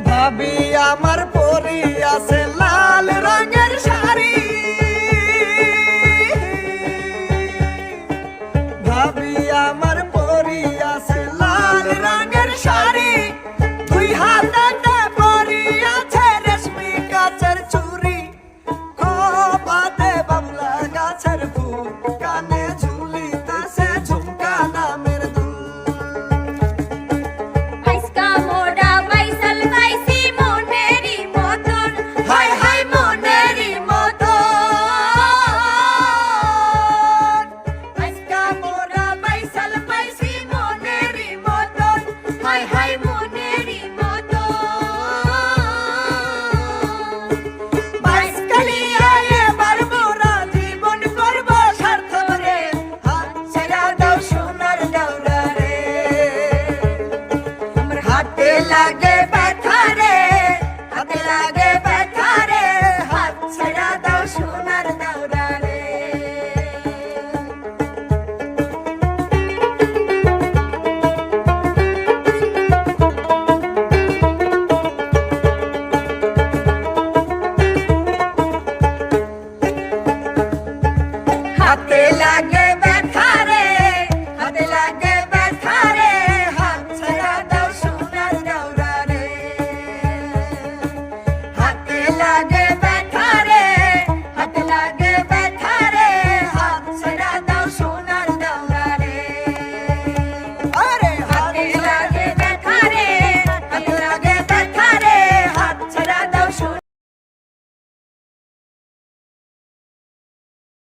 ভাবি আমার পরি আছে লাল রঙের শাড়ি, ভাবি আমার পরি আছে লাল রঙের শাড়ি, দুই হাতে পরি আছে রেশমি কাচের চুড়ি, খোপাতে বাবলা গাছের ফুল, কানে ঝুলিতেছে ঝুমকা নামের দুল। আইসকা মোরা বাইসাল পাইছি মনেরই মতন, হায় হায় মনেরই মতন, আইসকা মোরা বাইসাল পাইছি মনেরই মতন, হায় হায় মনেরই মতন। বাইসকালিয়া এবার মোরা জীবন করব সার্থক রে, হাত ছেড়া দাও সোনার ডাউরা রে, আমার হাতে লাগে ব্যথা রে, হাতে লাগে ব্যথা।